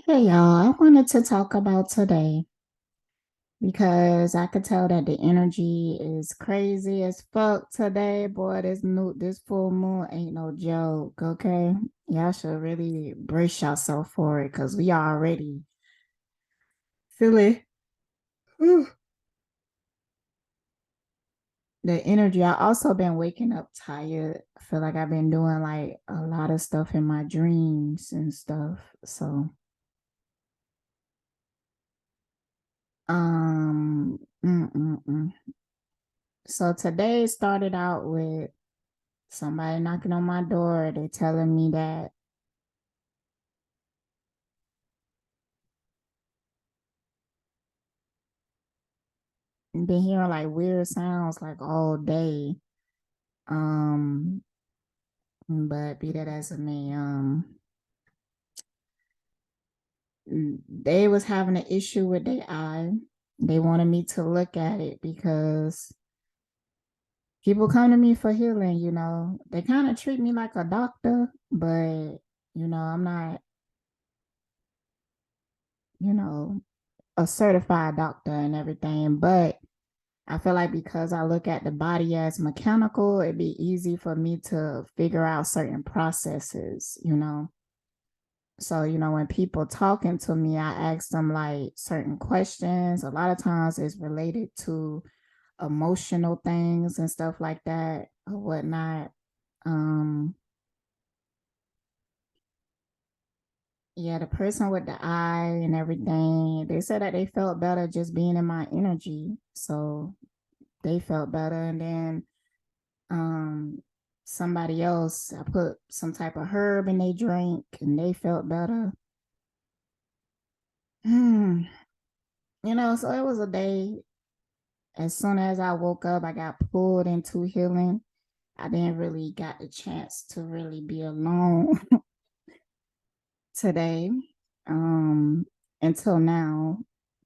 Hey y'all, I wanted to talk about today because I could tell that the energy is crazy as fuck today. Boy, this full moon ain't no joke, okay? Y'all should really brace yourself for it because we already feel it. Whew. The energy. I also been waking up tired. I feel like I've been doing like a lot of stuff in my dreams and stuff. So, um, mm, mm, mm. So today started out with somebody knocking on my door. They telling me that been hearing like weird sounds like all day. Um, but be that as it may, they was having an issue with their eye. They wanted me to look at it because people come to me for healing, They kind of treat me like a doctor, but I'm not, you know, a certified doctor and everything, but I feel like because I look at the body as mechanical, it'd be easy for me to figure out certain processes. So, when people talking to me, I ask them like certain questions. A lot of times it's related to emotional things and stuff like that or whatnot. Um, yeah, the person with the eye and everything, they said that they felt better just being in my energy. So they felt better. And then um somebody else, I put some type of herb in they drink and they felt better. Hmm. So it was a day. As soon as I woke up, I got pulled into healing. I didn't really got the chance to really be alone today. Um until now.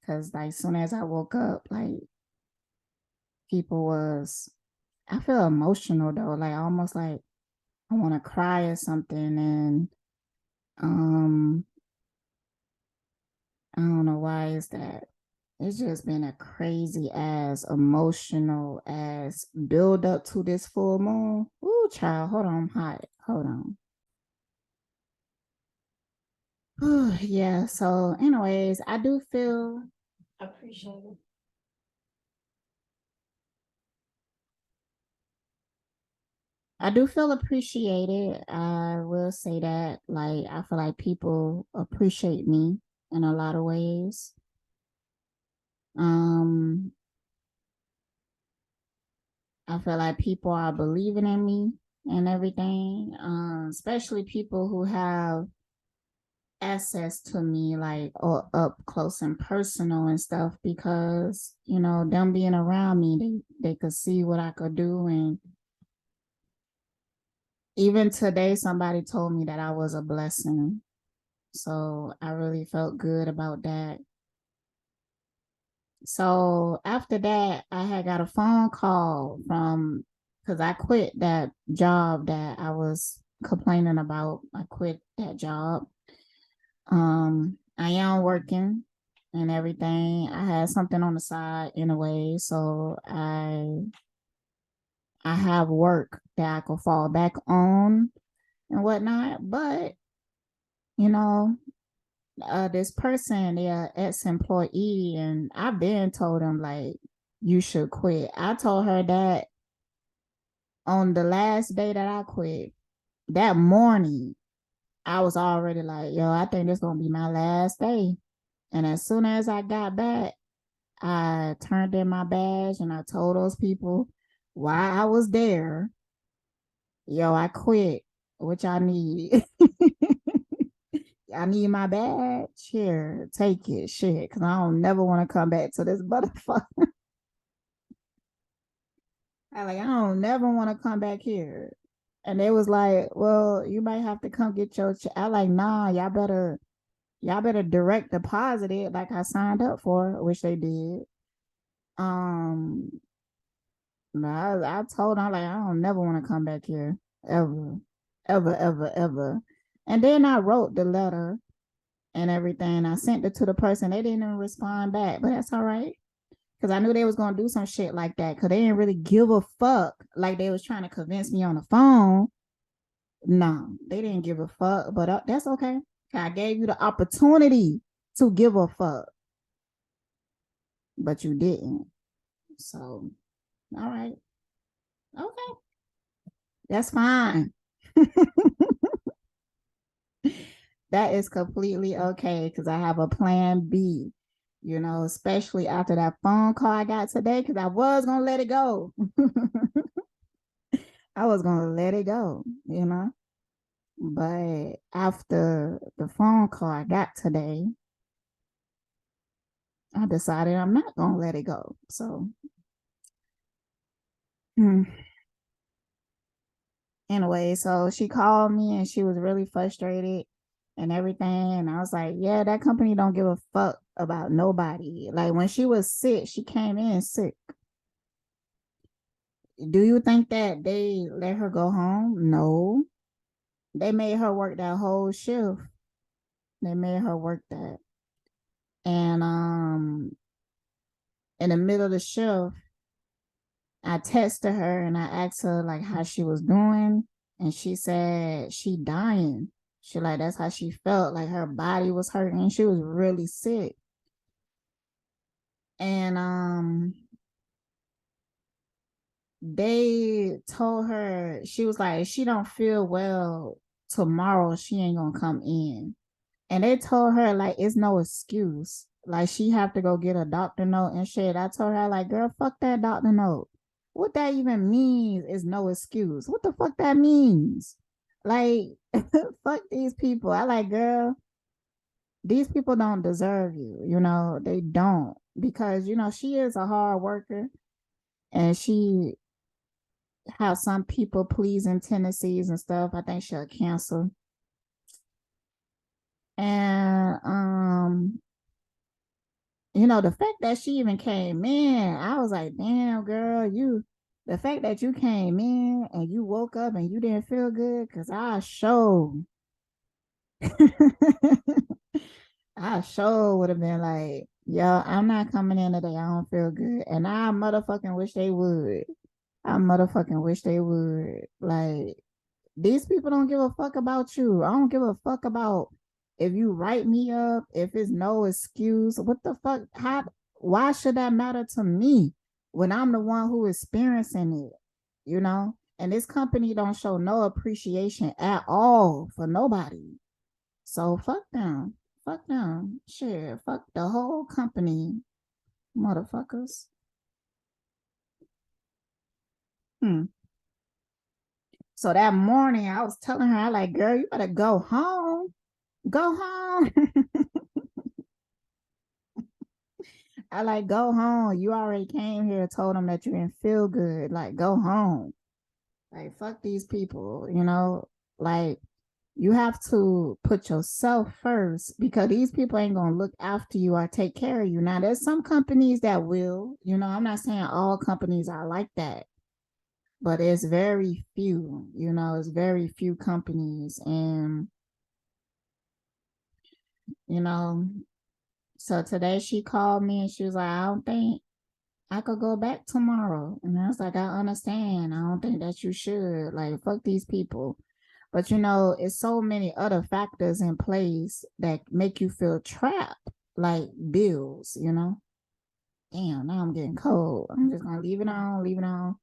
Cause like soon as I woke up, like people was I feel emotional though, like almost like I want to cry or something. And um I don't know why is that. It's just been a crazy ass, emotional ass build up to this full moon. Ooh, child, hold on, I'm hot. Hold on. Yeah, so anyways, I do feel appreciated. I do feel appreciated. I will say that. Like, I feel like people appreciate me in a lot of ways. Um, I feel like people are believing in me and everything. Especially people who have access to me like up close and personal and stuff because them being around me, they could see what I could do. And even today somebody told me that I was a blessing, so I really felt good about that. So after that I had got a phone call from, because I quit that job that I was complaining about. I quit that job. I am working and everything. I had something on the side anyway, so I have work that I could fall back on and whatnot. But you know, this person, they're ex-employee, and I've been told them like you should quit. I told her that on the last day that I quit, that morning, I was already like, yo, I think this gonna be my last day. And as soon as I got back, I turned in my badge and I told those people why I was there. Yo, I quit. Which I need. I need my badge. Here, take it. Shit. Cause I don't never want to come back to this butterfucker. I don't never want to come back here. And they was like, well, you might have to come get your I like, nah, y'all better direct deposit it like I signed up for, which they did. Um, I told her, like, I don't never want to come back here ever, ever, ever, ever. And then I wrote the letter and everything. I sent it to the person. They didn't even respond back, but that's all right. Cause I knew they was gonna do some shit like that. Cause they didn't really give a fuck. Like they was trying to convince me on the phone. No, they didn't give a fuck. But that's okay. I gave you the opportunity to give a fuck, but you didn't. So, all right, okay, that's fine. That is completely okay because I have a plan B. Especially after that phone call I got today, because I was gonna let it go. I was gonna let it go. But after the phone call I got today, I decided I'm not gonna let it go. So, hmm. Anyway, so she called me and she was really frustrated and everything. And I was like, yeah, that company don't give a fuck about nobody. Like when she was sick, she came in sick. Do you think that they let her go home? No. They made her work that whole shift. They made her work that. And in the middle of the shift, I texted her and I asked her like how she was doing. And she said she dying. She like that's how she felt. Like her body was hurting. She was really sick. And they told her she was like she don't feel well tomorrow. She ain't gonna come in. And they told her like it's no excuse. Like she have to go get a doctor note and shit. I told her like, girl, fuck that doctor note. What that even means is no excuse. What the fuck that means? Like, fuck these people. I like, girl, these people don't deserve you. They don't because she is a hard worker and she has some people pleasing tendencies and stuff. I think she'll cancel. And the fact that she even came in, I was like, damn, girl, the fact that you came in and you woke up and you didn't feel good, because I showed, I sure would have been like, yo, I'm not coming in today. I don't feel good. And I motherfucking wish they would. I motherfucking wish they would. Like, these people don't give a fuck about you. I don't give a fuck about if you write me up, if it's no excuse. What the fuck? Why should that matter to me when I'm the one who is experiencing it? And this company don't show no appreciation at all for nobody. So fuck them. Fuck them. Shit. Fuck the whole company. Motherfuckers. Hmm. So that morning I was telling her, I like, girl, you better go home. Go home. I like go home. You already came here, told them that you didn't feel good. Like go home. Like fuck these people. Like you have to put yourself first because these people ain't gonna look after you or take care of you. Now there's some companies that will. I'm not saying all companies are like that, but it's very few. It's very few companies, and you know. So today she called me and she was like, I don't think I could go back tomorrow. And I was like, I understand. I don't think that you should. Like, fuck these people. But it's so many other factors in place that make you feel trapped, like bills. Damn, now I'm getting cold. I'm just gonna leave it on, leave it on.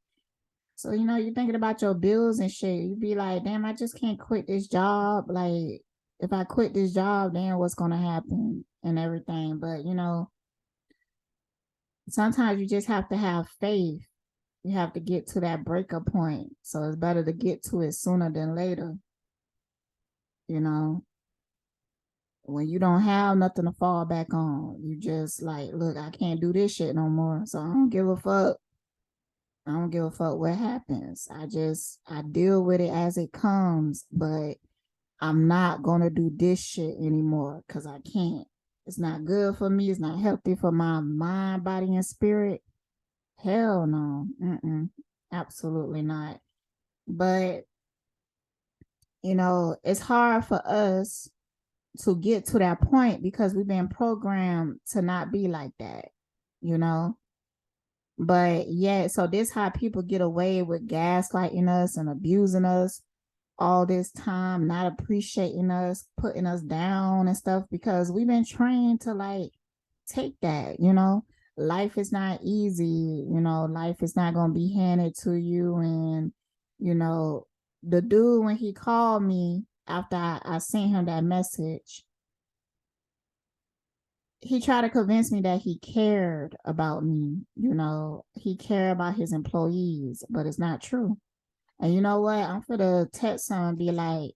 So, you're thinking about your bills and shit. You be like, damn, I just can't quit this job. Like, if I quit this job, then what's gonna happen and everything. But sometimes you just have to have faith. You have to get to that breakup point. So it's better to get to it sooner than later. You know, when you don't have nothing to fall back on, you just like, look, I can't do this shit no more. So I don't give a fuck. I don't give a fuck what happens. I deal with it as it comes, but I'm not gonna do this shit anymore because I can't. It's not good for me. It's not healthy for my mind, body, and spirit. Hell no. Mm-mm. Absolutely not. But it's hard for us to get to that point because we've been programmed to not be like that, you know. But yeah, so this how people get away with gaslighting us and abusing us all this time, not appreciating us, putting us down and stuff because we've been trained to like take that, you know. Life is not easy, you know, life is not going to be handed to you. And, you know, the dude, when he called me after I sent him that message, he tried to convince me that he cared about me, you know, he cared about his employees, but it's not true. And you know what? I'm for the text him and be like,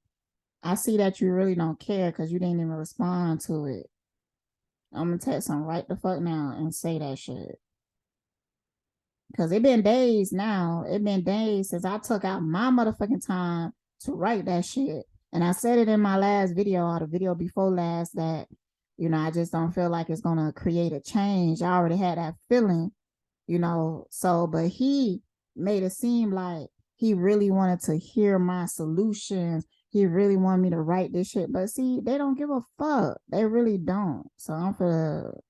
I see that you really don't care because you didn't even respond to it. I'm gonna text him right the fuck now and say that shit. Cause it been days now. It been days since I took out my motherfucking time to write that shit. And I said it in my last video or the video before last that, you know, I just don't feel like it's gonna create a change. I already had that feeling, you know. So, but he made it seem like he really wanted to hear my solutions. He really wanted me to write this shit. But see, they don't give a fuck. They really don't. So I'm for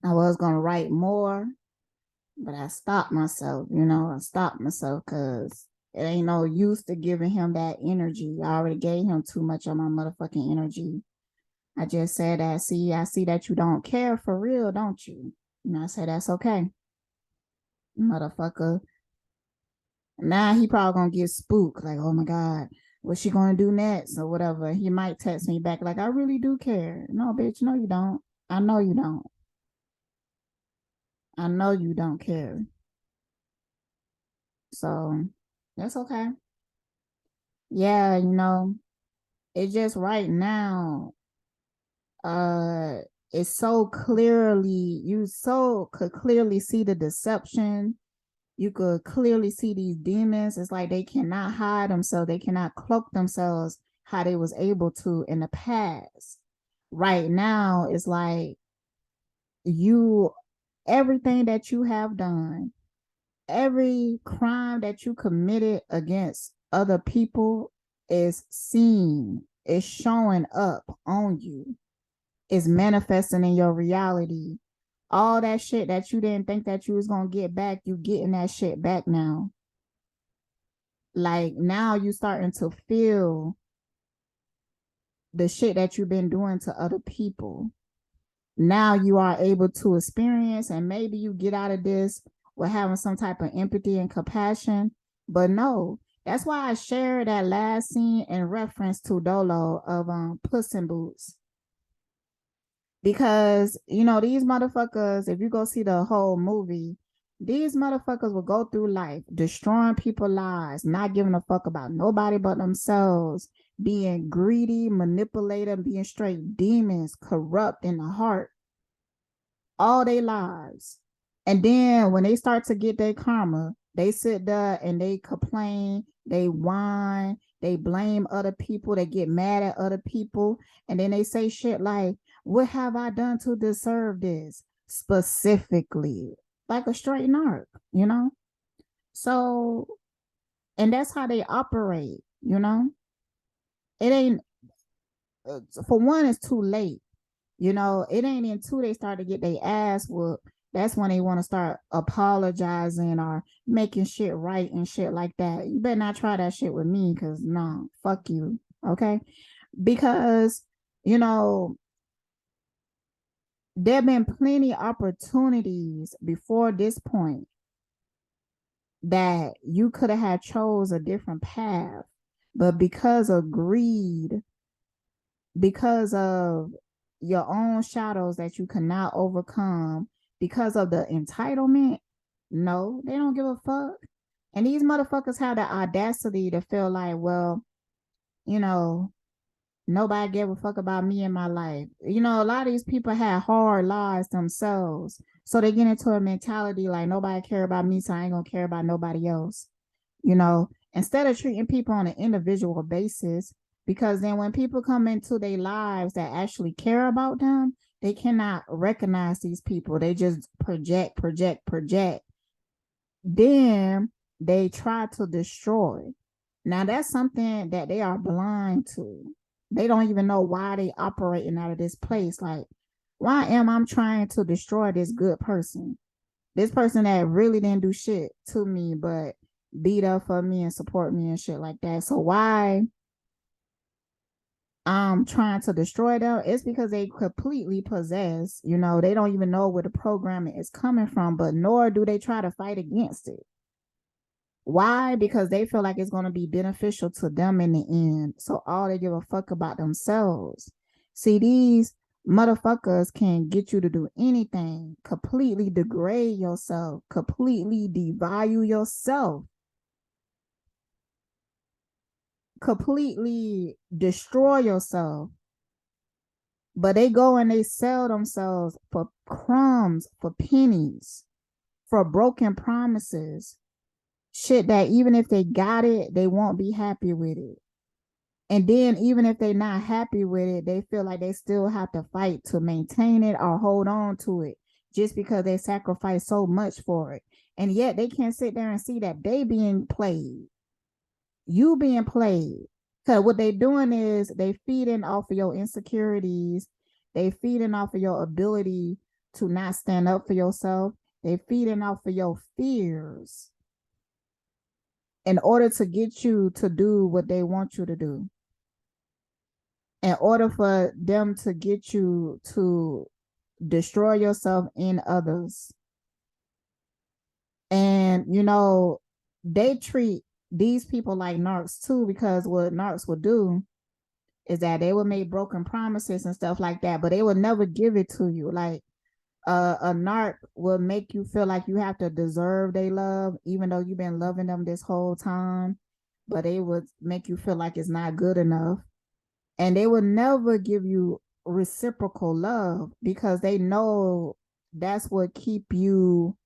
I was gonna write more, but I stopped myself, you know, I stopped myself because it ain't no use to giving him that energy. I already gave him too much of my motherfucking energy. I just said that, see, I see that you don't care for real, don't you? And I said, that's okay, motherfucker. Now he probably gonna get spooked, like, oh my God, what's she gonna do next or whatever. He might text me back, like, I really do care. No, bitch, no, you don't. I know you don't. I know you don't care. So that's okay. Yeah, you know, it's just right now, uh, it's so clearly, you so could clearly see the deception. You could clearly see these demons. It's like they cannot hide themselves. They cannot cloak themselves how they was able to in the past. Right now, it's like you, everything that you have done, every crime that you committed against other people is seen, is showing up on you, is manifesting in your reality. All that shit that you didn't think that you was gonna get back, you getting that shit back now. Like now you starting to feel the shit that you've been doing to other people. Now you are able to experience, and maybe you get out of this with having some type of empathy and compassion. But no, that's why I shared that last scene in reference to Dolo of Puss in Boots. Because, you know, these motherfuckers, if you go see the whole movie, these motherfuckers will go through life destroying people's lives, not giving a fuck about nobody but themselves, being greedy, manipulative, being straight demons, corrupt in the heart all their lives. And then when they start to get their karma, they sit there and they complain, they whine, they blame other people, they get mad at other people, and then they say shit like, what have I done to deserve this? Specifically, like a straight narc, you know? So, and that's how they operate, you know? It ain't, for one, it's too late. You know, it ain't until they start to get their ass whooped. That's when they want to start apologizing or making shit right and shit like that. You better not try that shit with me because no, fuck you. Okay. Because, you know, there have been plenty of opportunities before this point that you could have had chose a different path. But because of greed because of your own shadows that you cannot overcome because of the entitlement. No, they don't give a fuck. And these motherfuckers have the audacity to feel like, well, you know, nobody gave a fuck about me in my life. You know, a lot of these people had hard lives themselves. So they get into a mentality like nobody care about me, so I ain't gonna care about nobody else. You know, instead of treating people on an individual basis, because then when people come into their lives that actually care about them, they cannot recognize these people. They just project, project, project. Then they try to destroy. Now that's something that they are blind to. They don't even know why they operating out of this place. Like, why am I trying to destroy this good person? This person that really didn't do shit to me, but beat up for me and support me and shit like that. So why I'm trying to destroy them? It's because they completely possess. You know, they don't even know where the programming is coming from, but nor do they try to fight against it. Why? Because they feel like it's going to be beneficial to them in the end. So all they give a fuck about themselves. See, these motherfuckers can get you to do anything, completely degrade yourself, completely devalue yourself, completely destroy yourself. But they go and they sell themselves for crumbs, for pennies, for broken promises. Shit that even if they got it, they won't be happy with it. And then even if they're not happy with it, they feel like they still have to fight to maintain it or hold on to it just because they sacrifice so much for it. And yet they can't sit there and see that they being played, you being played. Because what they doing is they feeding off of your insecurities. They feeding off of your ability to not stand up for yourself. They feeding off of your fears in order to get you to do what they want you to do. In order for them to get you to destroy yourself in others. And, you know, they treat these people like narcs too, because what narcs would do is that they would make broken promises and stuff like that, but they would never give it to you. Like a narc will make you feel like you have to deserve their love, even though you've been loving them this whole time, but they would make you feel like it's not good enough. And they will never give you reciprocal love because they know that's what keep you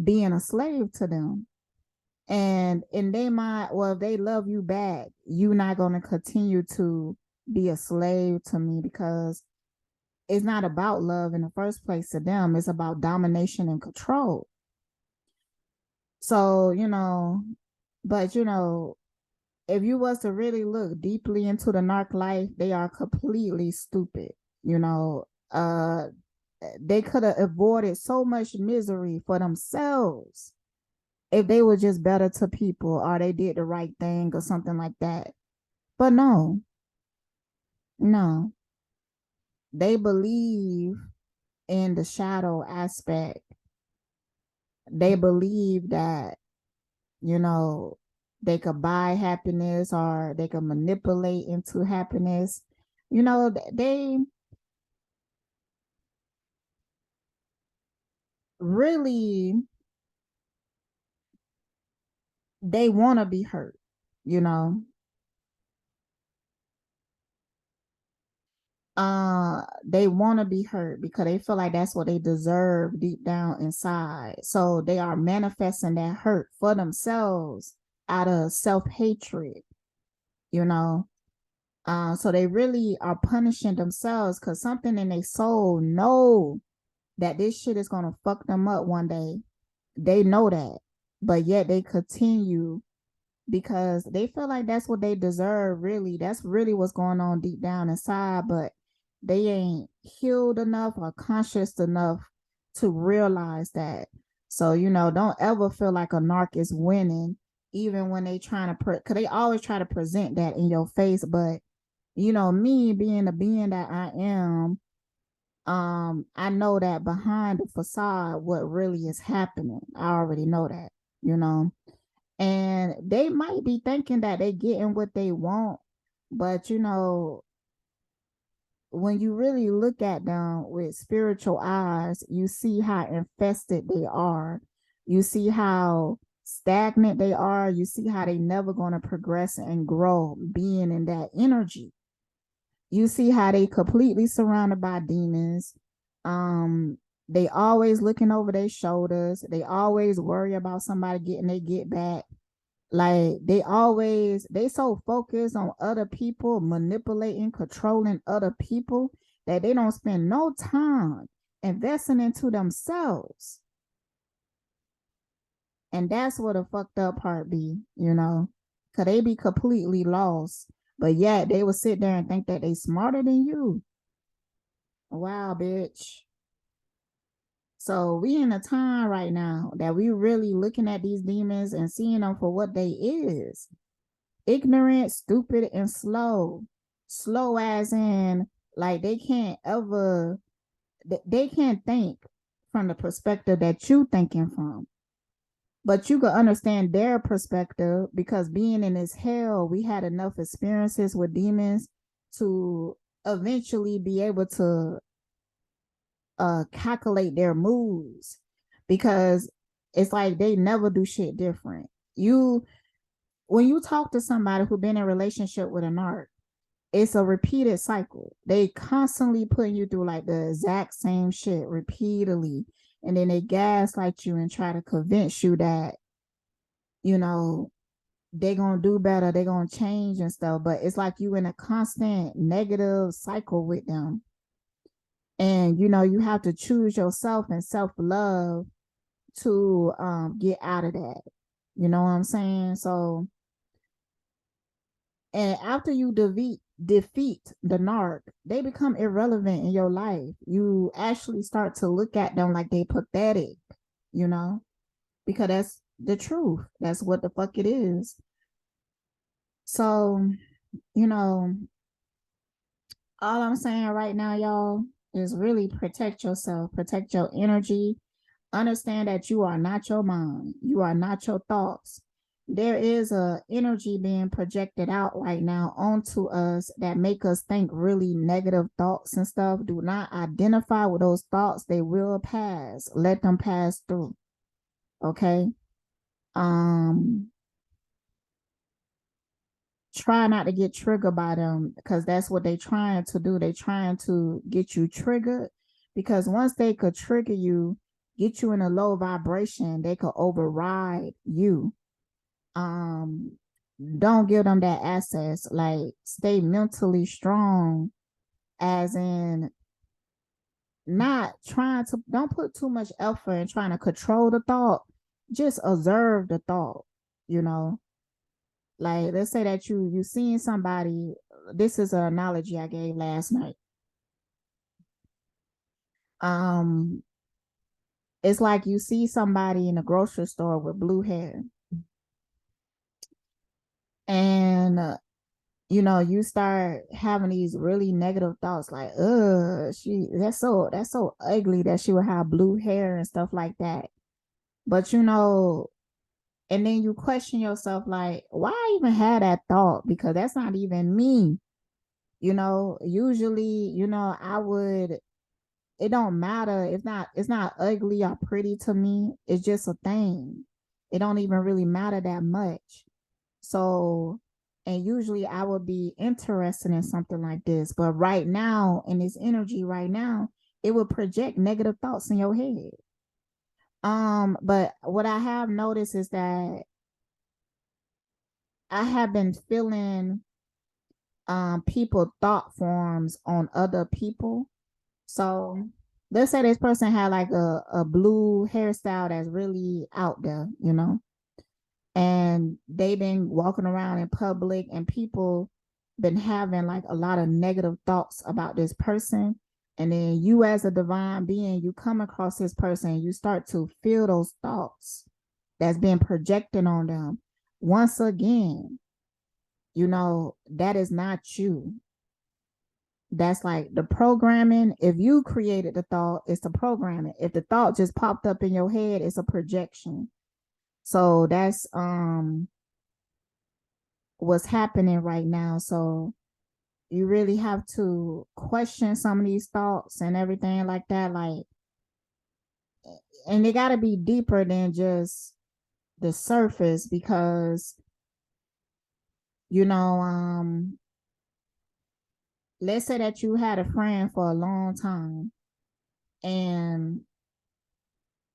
being a slave to them. And in their mind, well, if they love you back, you're not going to continue to be a slave to me because it's not about love in the first place to them. It's about domination and control. So, you know, but you know, if you was to really look deeply into the narc life, they are completely stupid. You know, they could have avoided so much misery for themselves if they were just better to people or they did the right thing or something like that. But no, no, they believe in the shadow aspect. They believe that, you know, they could buy happiness or they could manipulate into happiness. You know, they really they want to be hurt, you know. They want to be hurt because they feel like that's what they deserve deep down inside. So they are manifesting that hurt for themselves out of self-hatred, you know. So they really are punishing themselves because something in their soul know that this shit is gonna fuck them up one day. They know that, but yet they continue because they feel like that's what they deserve. Really, that's really what's going on deep down inside, but they ain't healed enough or conscious enough to realize that. So, you know, don't ever feel like a narc is winning, even when they trying to because they always try to present that in your face. But you know, me being the being that I am, I know that behind the facade what really is happening. I already know that, you know. And they might be thinking that they getting what they want, but you know, when you really look at them with spiritual eyes, you see how infested they are. You see how stagnant they are. You see how they never going to progress and grow being in that energy. You see how they completely surrounded by demons. Um, they always looking over their shoulders. They always worry about somebody getting their get back. Like they so focused on other people, manipulating, controlling other people that they don't spend no time investing into themselves. And that's what the fucked up part be, you know, cause they be completely lost, but yet they will sit there and think that they smarter than you. Wow, bitch. So we in a time right now that we really looking at these demons and seeing them for what they is. Ignorant, stupid, and slow. Slow as in like they can't ever they can't think from the perspective that you thinking from. But you can understand their perspective because being in this hell, we had enough experiences with demons to eventually be able to calculate their moves because it's like they never do shit different. You when you talk to somebody who been in a relationship with a narc, it's a repeated cycle. They constantly putting you through like the exact same shit repeatedly. And then they gaslight you and try to convince you that, you know, they gonna do better, they gonna change and stuff. But it's like you in a constant negative cycle with them. And you know, you have to choose yourself and self-love to get out of that. You know what I'm saying? So and after you defeat the narc, they become irrelevant in your life. You actually start to look at them like they pathetic, you know, because that's the truth. That's what the fuck it is. So, you know, all I'm saying right now, y'all, is really protect yourself, protect your energy. Understand that you are not your mind, you are not your thoughts. There is a energy being projected out right now onto us that make us think really negative thoughts and stuff. Do not identify with those thoughts. They will pass. Let them pass through. Okay. Um, try not to get triggered by them because that's what they're trying to do. They're trying to get you triggered because once they could trigger you, get you in a low vibration, they could override you. um don't give them that access. Like stay mentally strong, as in not trying to don't put too much effort in trying to control the thought. Just observe the thought, you know. Like let's say that you seeing somebody. This is an analogy I gave last night. um it's like you see somebody in a grocery store with blue hair, and you know, you start having these really negative thoughts like, she that's so ugly that she would have blue hair and stuff like that. But you know, and then you question yourself like, why I even had that thought? Because that's not even me. You know, usually, you know, I would it don't matter. It's not ugly or pretty to me. It's just a thing. It don't even really matter that much. So, and usually I would be interested in something like this, but right now, in this energy right now, it will project negative thoughts in your head. But what I have noticed is that I have been feeling people thought forms on other people. So let's say this person had like a blue hairstyle that's really out there, you know, and they've been walking around in public and people been having like a lot of negative thoughts about this person, and then you as a divine being, you come across this person, you start to feel those thoughts that's been projected on them. Once again, you know, that is not you. That's like the programming. If you created the thought, it's the programming. If the thought just popped up in your head, it's a projection. So that's what's happening right now. So you really have to question some of these thoughts and everything like that. Like, and they got to be deeper than just the surface because, you know, let's say that you had a friend for a long time and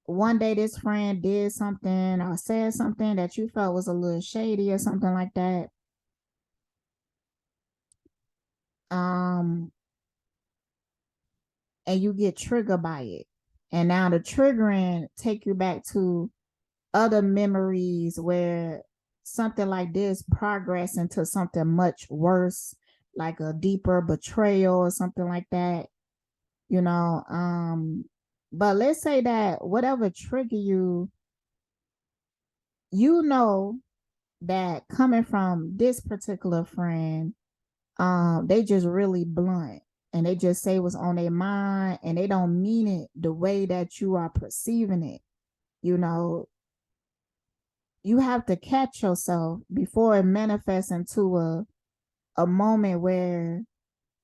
one day this friend did something or said something that you felt was a little shady or something like that. Um, and you get triggered by it. And now the triggering take you back to other memories where something like this progress into something much worse, like a deeper betrayal or something like that, you know. But let's say that whatever trigger you, you know that coming from this particular friend, they just really blunt and they just say what's on their mind and they don't mean it the way that you are perceiving it. You know, you have to catch yourself before it manifests into a moment where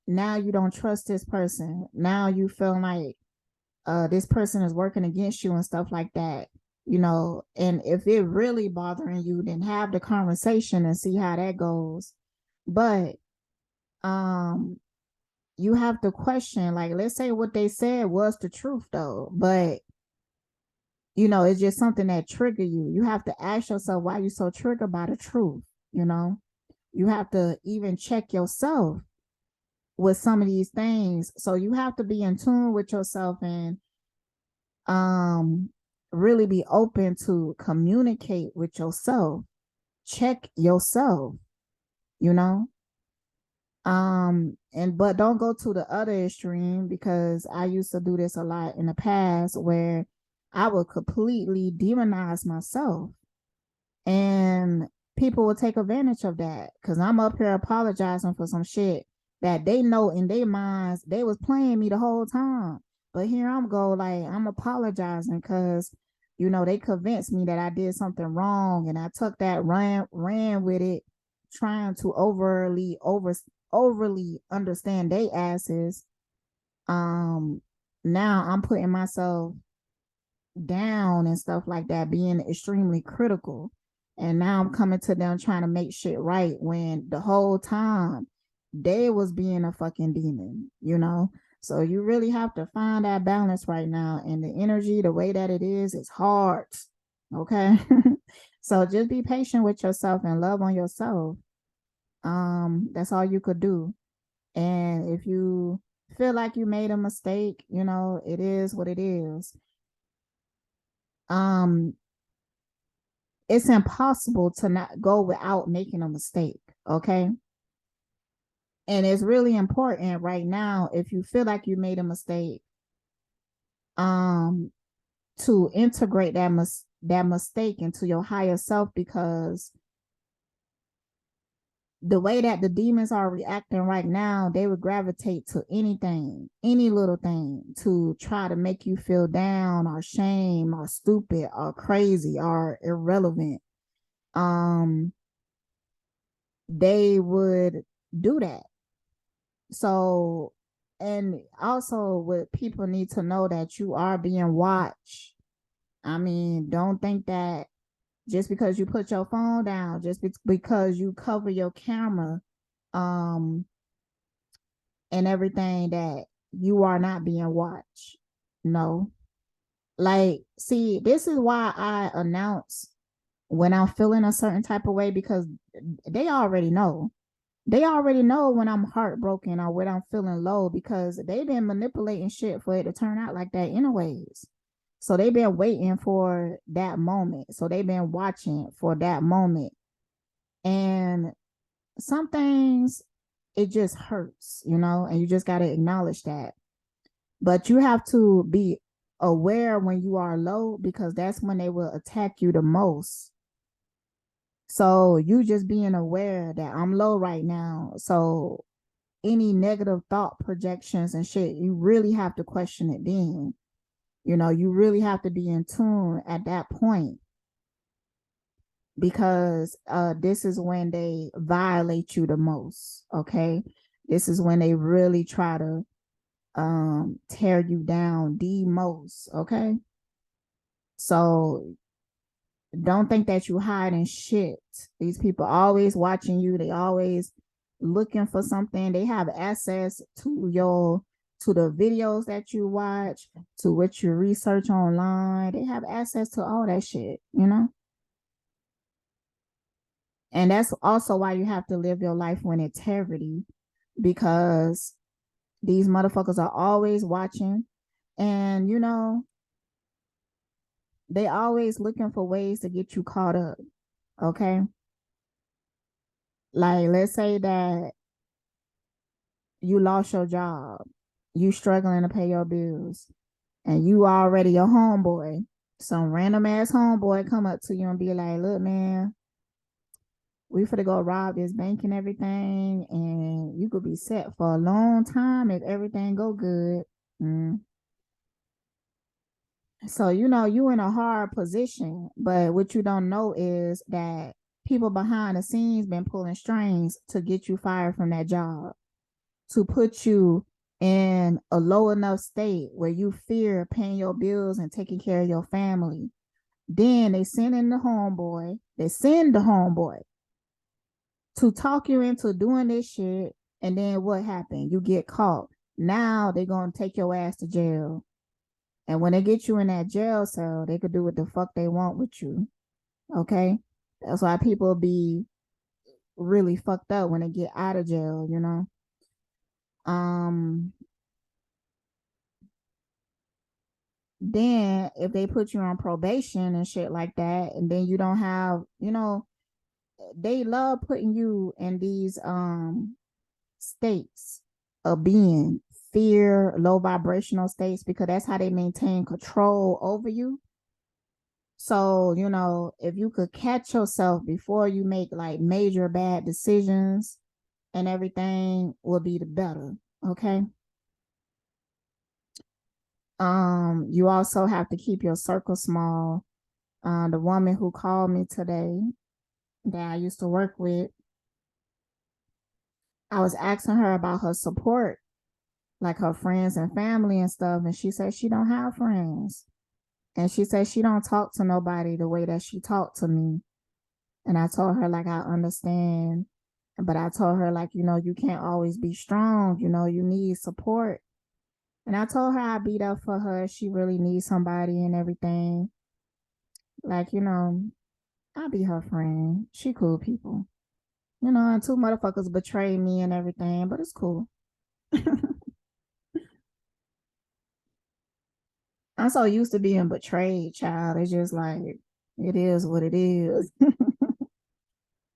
now you don't trust this person. Now you feel like this person is working against you and stuff like that. You know, and if it really bothering you, then have the conversation and see how that goes. But um you have to question, like, let's say what they said was the truth though, but you know, it's just something that trigger you. You have to ask yourself why you so triggered by the truth, you know. You have to even check yourself with some of these things. So you have to be in tune with yourself and um really be open to communicate with yourself. Check yourself, you know. And but don't go to the other extreme because I used to do this a lot in the past where I would completely demonize myself and people will take advantage of that because I'm up here apologizing for some shit that they know in their minds they was playing me the whole time. But here I'm go like I'm apologizing because you know they convinced me that I did something wrong and I took that ran with it, trying to overly understand they asses. Um Now I'm putting myself down and stuff like that, being extremely critical. And now I'm coming to them trying to make shit right when the whole time they was being a fucking demon, you know? So you really have to find that balance right now. And the energy, the way that it is hard. Okay. So just be patient with yourself and love on yourself. That's all you could do. And if you feel like you made a mistake, you know, it is what it is. Um, it's impossible to not go without making a mistake. Okay. And it's really important right now, if you feel like you made a mistake, um, to integrate that mistake into your higher self because the way that the demons are reacting right now, they would gravitate to anything, any little thing to try to make you feel down or shame or stupid or crazy or irrelevant. Um, they would do that. So, and also what people need to know that you are being watched. I mean, don't think that just because you put your phone down, just because you cover your camera, um, and everything that you are not being watched. No. Like, see, this is why I announce when I'm feeling a certain type of way because they already know. They already know when I'm heartbroken or when I'm feeling low because they've been manipulating shit for it to turn out like that anyways. So they've been waiting for that moment. So they've been watching for that moment. And some things, it just hurts, you know, and you just got to acknowledge that. But you have to be aware when you are low because that's when they will attack you the most. So you just being aware that I'm low right now. So any negative thought projections and shit, you really have to question it then. You know, you really have to be in tune at that point because this is when they violate you the most. Okay. This is when they really try to tear you down the most, okay? So don't think that you hiding shit. These people always watching you. They always looking for something. They have access to the videos that you watch, to what you research online. They have access to all that shit, you know? And that's also why you have to live your life with integrity, because these motherfuckers are always watching, and they always looking for ways to get you caught up. Okay. Like, let's say that you lost your job, you struggling to pay your bills, and you already a homeboy. Some random ass homeboy come up to you and be like, look, man, we finna go rob this bank and everything, and you could be set for a long time if everything go good. Mm. So you in a hard position, but what you don't know is that people behind the scenes been pulling strings to get you fired from that job, to put you in a low enough state where you fear paying your bills and taking care of your family. Then they send the homeboy to talk you into doing this shit. And then what happened? You get caught. Now they're going to take your ass to jail. And when they get you in that jail cell, they could do what the fuck they want with you. Okay? That's why people be really fucked up when they get out of jail, you know? Um, then if they put you on probation and shit like that, and then you don't have, they love putting you in these states of being, fear, low vibrational states, because that's how they maintain control over you. So, if you could catch yourself before you make like major bad decisions and everything, will be the better. Okay. You also have to keep your circle small. The woman who called me today that I used to work with, I was asking her about her support, like her friends and family and stuff, and she said she don't have friends. And she said she don't talk to nobody the way that she talked to me. And I told her, like, I understand. But I told her, like, you can't always be strong. You need support. And I told her I'd be there for her. She really needs somebody and everything. Like, I'll be her friend. She cool people. And two motherfuckers betrayed me and everything, but it's cool. I'm so used to being betrayed, child. It's just like, it is what it is.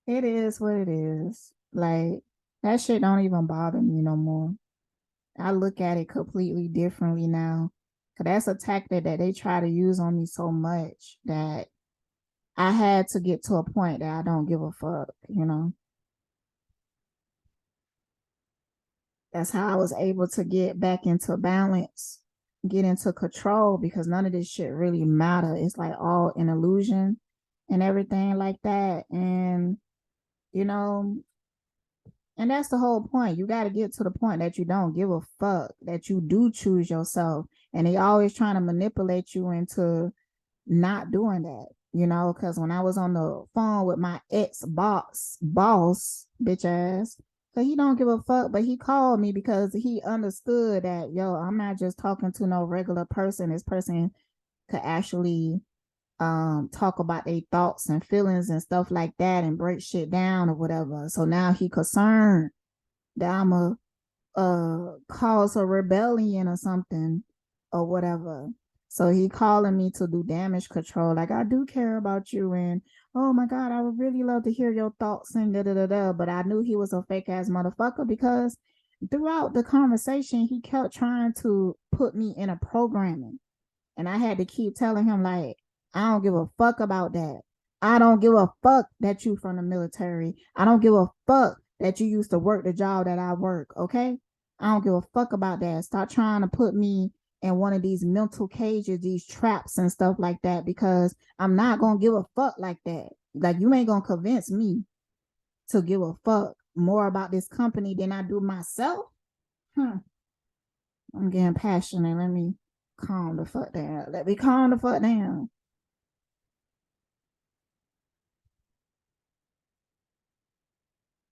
It is what it is. Like, that shit don't even bother me no more. I look at it completely differently now. Cause that's a tactic that they try to use on me so much that I had to get to a point that I don't give a fuck. That's how I was able to get back into balance, get into control, because none of this shit really matter. It's like all an illusion and everything like that. And you know, and that's the whole point. You got to get to the point that you don't give a fuck, that you do choose yourself. And they always trying to manipulate you into not doing that, because when I was on the phone with my boss, bitch ass, because he don't give a fuck, but he called me because he understood that, yo, I'm not just talking to no regular person. This person could actually talk about their thoughts and feelings and stuff like that and break shit down or whatever. So now he concerned that I'm a cause a rebellion or something or whatever. So he calling me to do damage control. Like, I do care about you, and oh my God, I would really love to hear your thoughts and da da da da. But I knew he was a fake ass motherfucker, because throughout the conversation he kept trying to put me in a programming. And I had to keep telling him, like, I don't give a fuck about that. I don't give a fuck that you from the military. I don't give a fuck that you used to work the job that I work. Okay. I don't give a fuck about that. Stop trying to put me in one of these mental cages, these traps and stuff like that, because I'm not going to give a fuck like that. Like, you ain't going to convince me to give a fuck more about this company than I do myself. Hmm. I'm getting passionate. Let me calm the fuck down. Let me calm the fuck down.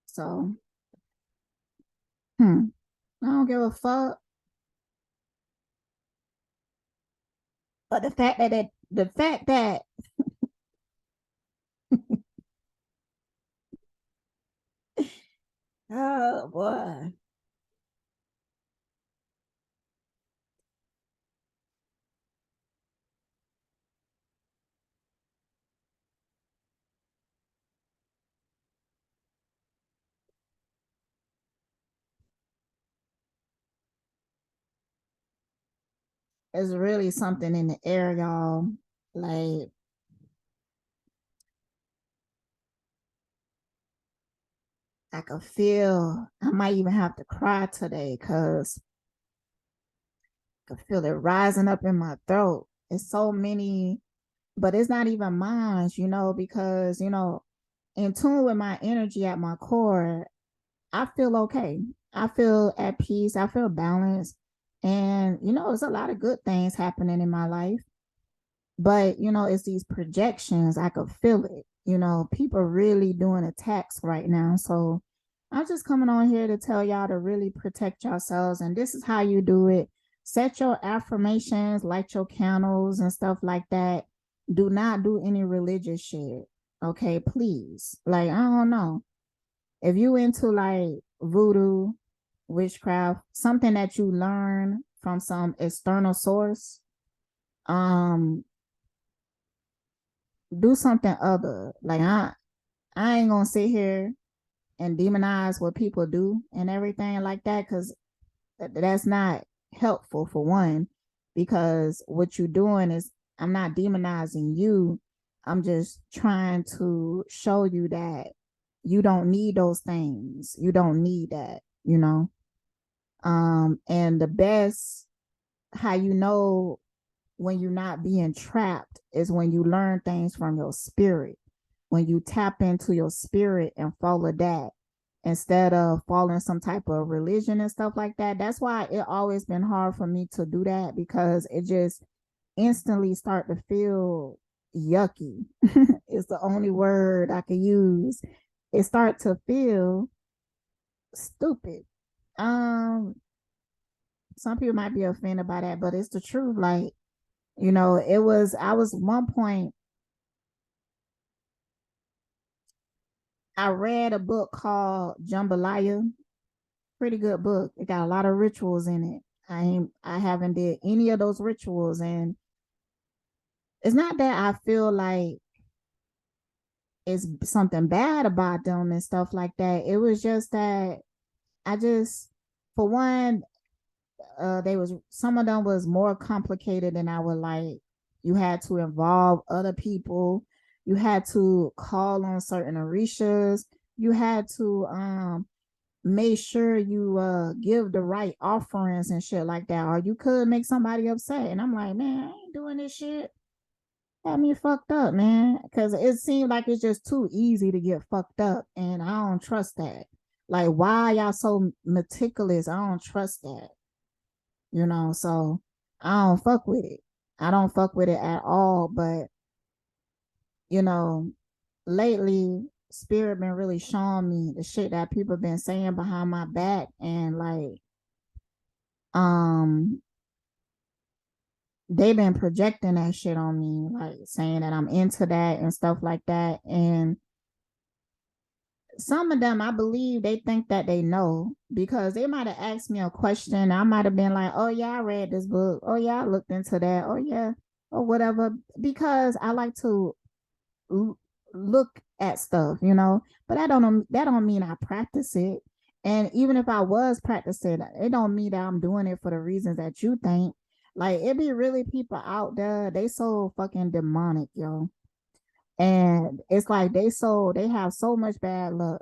So, hmm. I don't give a fuck. But the fact that oh boy, it's really something in the air, y'all. Like I could feel I might even have to cry today because I could feel it rising up in my throat. It's so many, but it's not even mine, because in tune with my energy at my core, I feel okay. I feel at peace. I feel balanced. And, there's a lot of good things happening in my life. But, it's these projections. I could feel it. People really doing attacks right now. So I'm just coming on here to tell y'all to really protect yourselves. And this is how you do it. Set your affirmations, light your candles and stuff like that. Do not do any religious shit. Okay, please. Like, I don't know. If you into like voodoo, witchcraft, something that you learn from some external source, um, do something other. Like I ain't gonna sit here and demonize what people do and everything like that because that's not helpful for one. Because what you're doing is I'm not demonizing you. I'm just trying to show you that you don't need those things. You don't need that. And the best how you know when you're not being trapped is when you learn things from your spirit, when you tap into your spirit and follow that instead of following some type of religion and stuff like that. That's why it always been hard for me to do that because it just instantly start to feel yucky. It's the only word I could use. It start to feel stupid. Um, some people might be offended by that, but it's the truth. Like, I was one point, I read a book called Jambalaya. Pretty good book. It got a lot of rituals in it. I haven't did any of those rituals, and it's not that I feel like it's something bad about them and stuff like that. It was just that I just, for one, they was some of them was more complicated than I would like. You had to involve other people. You had to call on certain orishas. You had to make sure you give the right offerings and shit like that, or you could make somebody upset. And I'm like, man, I ain't doing this shit. Got me fucked up, man. Because it seemed like it's just too easy to get fucked up, and I don't trust that. Like, why y'all so meticulous? I don't trust that. So I don't fuck with it. I don't fuck with it at all. But you know, lately, Spirit been really showing me the shit that people been saying behind my back, and like, um, they been projecting that shit on me, like saying that I'm into that and stuff like that. And some of them, I believe they think that they know because they might have asked me a question. I might have been like, oh, yeah, I read this book. Oh, yeah, I looked into that. Oh, yeah, or whatever. Because I like to look at stuff. But that don't mean I practice it. And even if I was practicing, it don't mean that I'm doing it for the reasons that you think. Like it be really people out there, they so fucking demonic, yo. And it's like they have so much bad luck.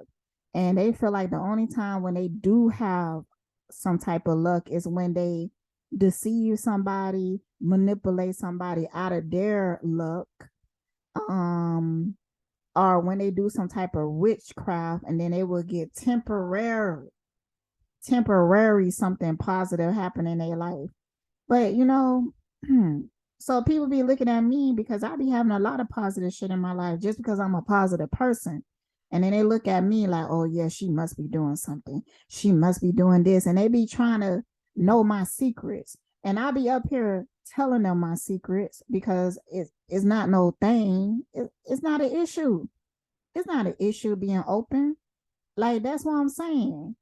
And they feel like the only time when they do have some type of luck is when they deceive somebody, manipulate somebody out of their luck. Um or when they do some type of witchcraft, and then they will get temporary something positive happen in their life. But so people be looking at me because I be having a lot of positive shit in my life just because I'm a positive person. And then they look at me like, oh yeah, she must be doing something. She must be doing this. And they be trying to know my secrets. And I be up here telling them my secrets because it's not no thing. It's not an issue. It's not an issue being open. Like that's what I'm saying.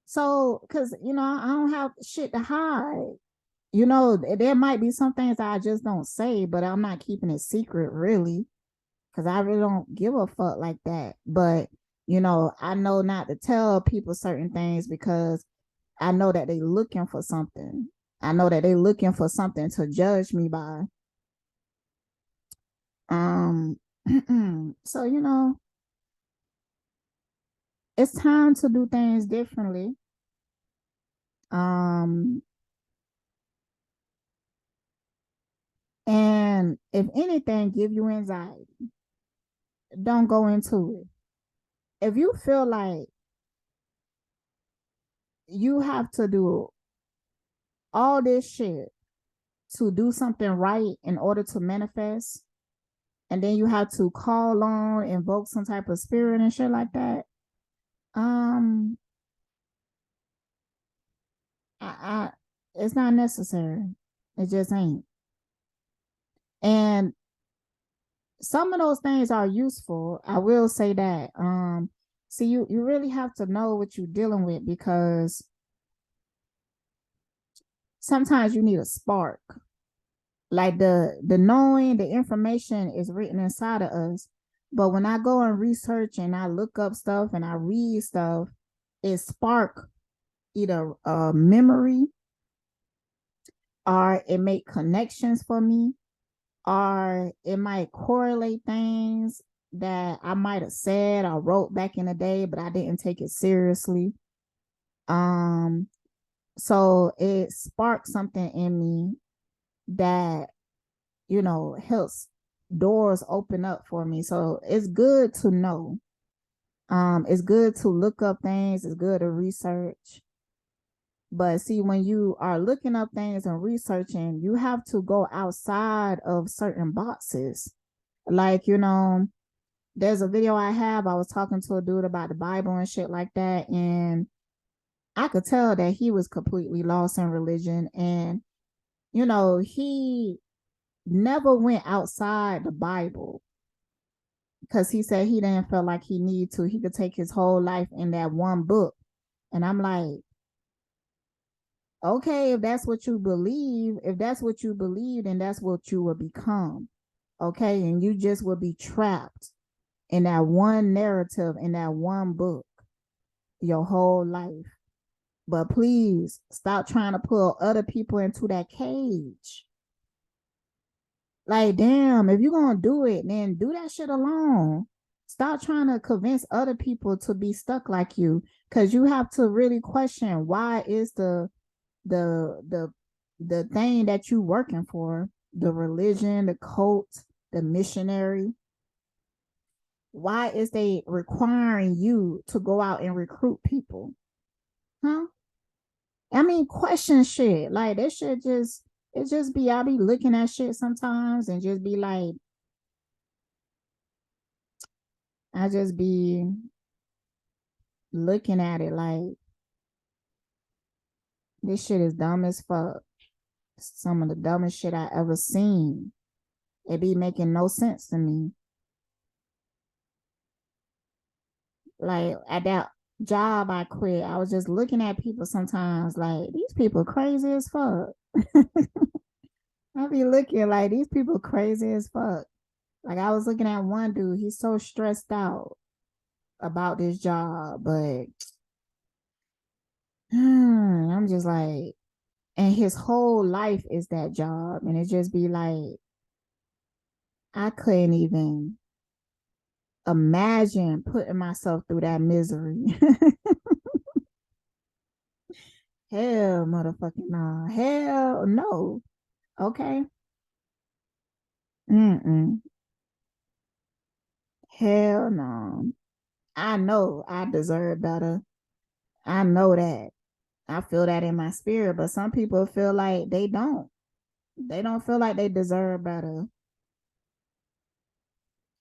So, because I don't have shit to hide. There might be some things I just don't say, but I'm not keeping it secret really, because I really don't give a fuck like that. But I know not to tell people certain things because I know that they looking for something. I know that they looking for something to judge me by. Um, so it's time to do things differently. Um, and if anything give you anxiety, don't go into it. If you feel like you have to do all this shit to do something right in order to manifest, and then you have to call on, invoke some type of spirit and shit like that, um, I it's not necessary. It just ain't. And some of those things are useful. I will say that. See, you really have to know what you're dealing with because sometimes you need a spark. Like the knowing, the information is written inside of us. But when I go and research and I look up stuff and I read stuff, it spark either a memory or it make connections for me or it might correlate things that I might have said or wrote back in the day, but I didn't take it seriously. Um, so it sparked something in me that helps doors open up for me. So it's good to know. It's good to look up things, it's good to research. But see, when you are looking up things and researching, you have to go outside of certain boxes. Like, there's a video I have. I was talking to a dude about the Bible and shit like that. And I could tell that he was completely lost in religion. And, he never went outside the Bible because he said he didn't feel like he needed to. He could take his whole life in that one book. And I'm like, okay, if that's what you believe, then that's what you will become. Okay. And you just will be trapped in that one narrative, in that one book, your whole life. But please stop trying to pull other people into that cage. Like, damn, if you're going to do it, then do that shit alone. Stop trying to convince other people to be stuck like you, because you have to really question why is the the the thing that you working for, the religion, the cult, the missionary, why is they requiring you to go out and recruit people? Huh? I mean, question shit. Like that shit just be I be looking at shit sometimes and just be like, I just be looking at it like this shit is dumb as fuck. Some of the dumbest shit I ever seen. It be making no sense to me. Like at that job I quit, I was just looking at people sometimes like these people crazy as fuck. I be looking like these people crazy as fuck. Like I was looking at one dude, he's so stressed out about this job, but I'm just like, and his whole life is that job, and it just be like, I couldn't even imagine putting myself through that misery. Hell, motherfucking nah. Hell no. Okay. Mm-mm. Hell no. I know I deserve better. I know that. I feel that in my spirit, but some people feel like they don't. They don't feel like they deserve better.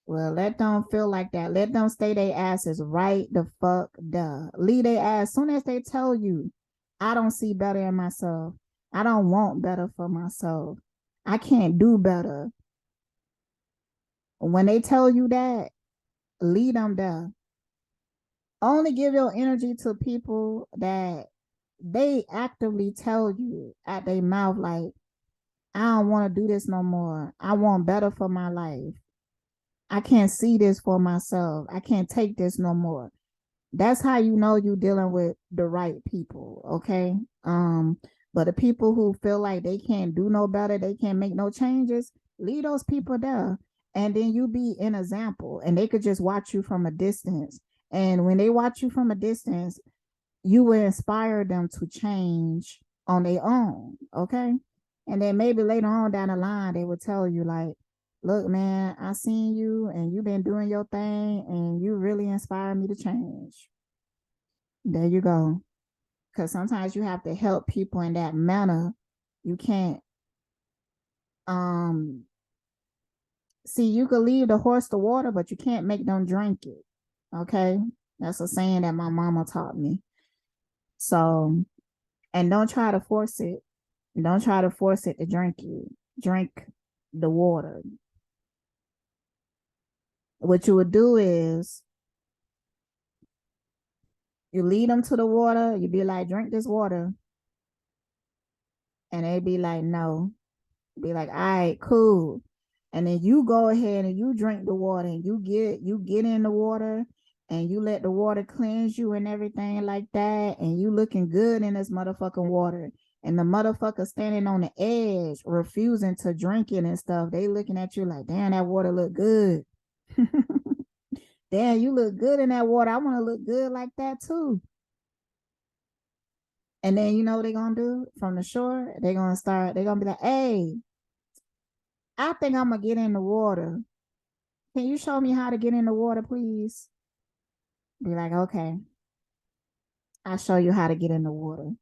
Well, let them feel like that. Let them stay their asses right the fuck duh. Leave their ass soon as they tell you, I don't see better in myself. I don't want better for myself. I can't do better. When they tell you that, leave them there. Only give your energy to people that they actively tell you at their mouth, like, I don't want to do this no more. I want better for my life. I can't see this for myself. I can't take this no more. That's how you know you dealing with the right people, okay? But the people who feel like they can't do no better, they can't make no changes, leave those people there. And then you be an example and they could just watch you from a distance. And when they watch you from a distance, you will inspire them to change on their own, okay? And then maybe later on down the line, they will tell you, like, look, man, I seen you and you've been doing your thing and you really inspired me to change. There you go. Because sometimes you have to help people in that manner. You can't, um, see, you could leave the horse to water, but you can't make them drink it. Okay. That's a saying that my mama taught me. So, and don't try to force it. Don't try to force it to drink you. Drink the water. What you would do is you lead them to the water. You be like, drink this water. And they be like, no. Be like, all right, cool. And then you go ahead and you drink the water and you get in the water and you let the water cleanse you and everything like that. And you looking good in this motherfucking water. And the motherfucker standing on the edge, refusing to drink it and stuff. They looking at you like, damn, that water look good. Damn, you look good in that water. I want to look good like that too. And then you know what they're gonna do from the shore? They're gonna be like, hey, I think I'm gonna get in the water. Can you show me how to get in the water, please? Be like, okay, I'll show you how to get in the water.